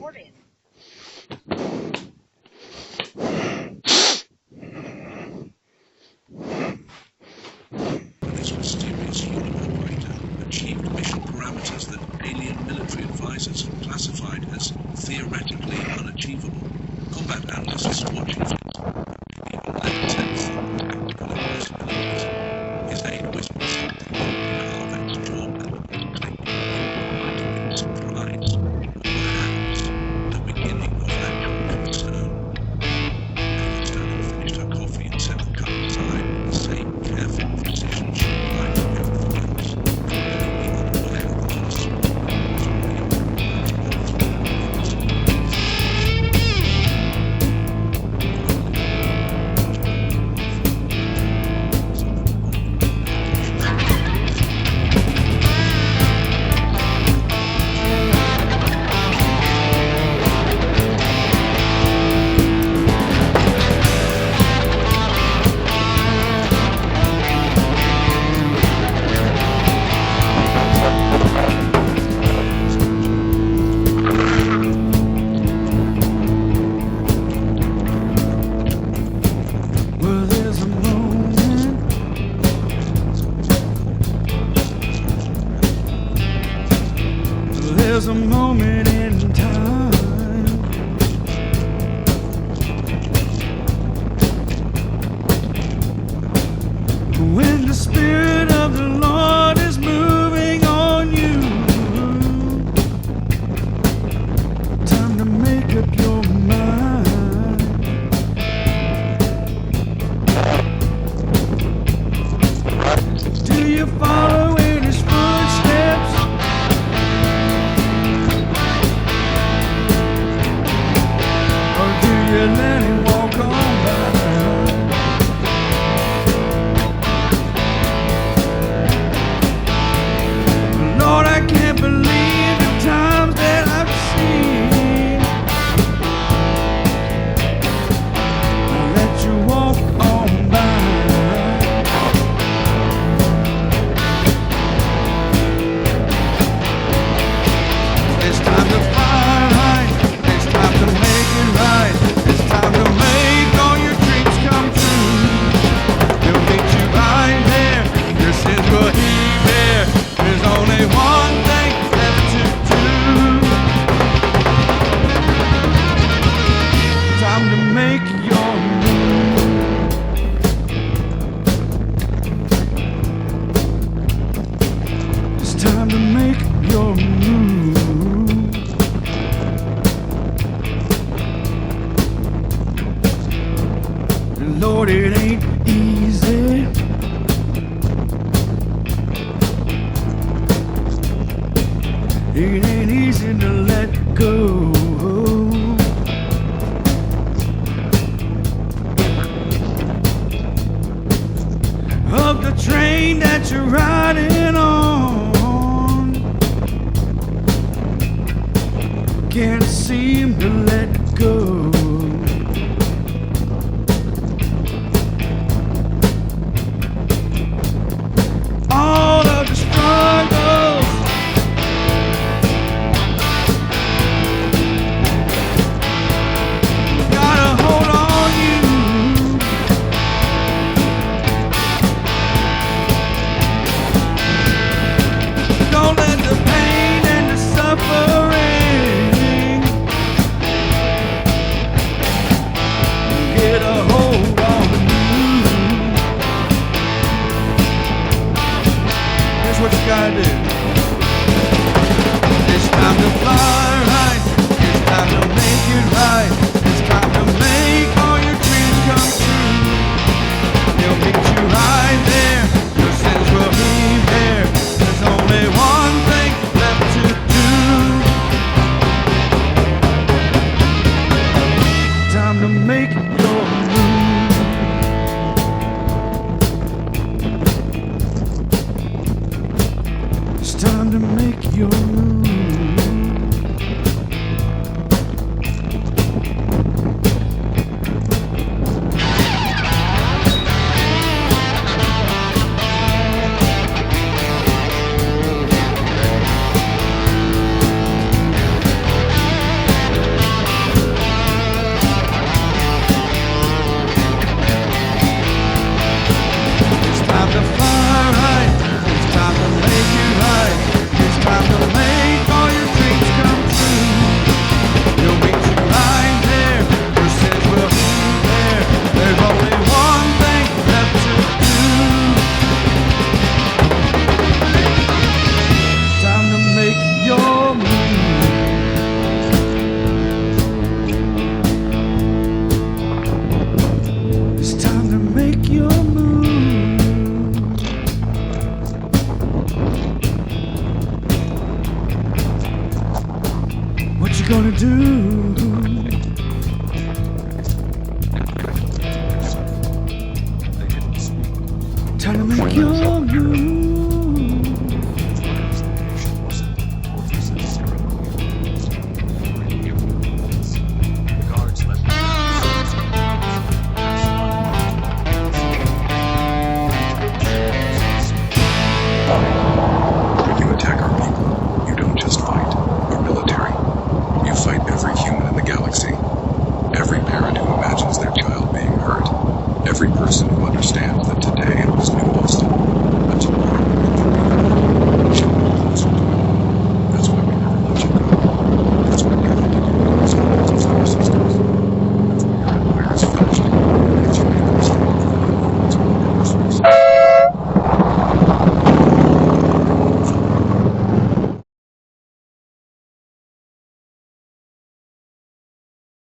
Horton. This mysterious human operator achieved mission parameters that alien military advisors have classified as theoretically unachievable. Combat analysts watching things even lack tenth tactical impossibilities. His aim whispers something that Harvard's job and surprise, or perhaps the beginning of actual concern. Stanley finished her coffee and set the cup aside with the same careful precision she applied to everything else, completely unaware that her small was There's a moment in time when the Spirit of the Lord is moving on you. Time to make up your mind. Do you follow in His footsteps? Let him walk on by. Lord, I can't believe the times that I've seen. I'll let you walk on by. It's time to find, it's time to make it right. Time to make all your dreams come true. He'll meet you right there. Your sins will He bear. There's only one thing left to do. Time to make your move. It's time to make your move. Lord, it ain't easy. It ain't easy to let go of the train that you're riding on. Can't seem to let go. All of the struggles, gotta hold on you. Don't let the pain and the suffering you gonna do? Time to make your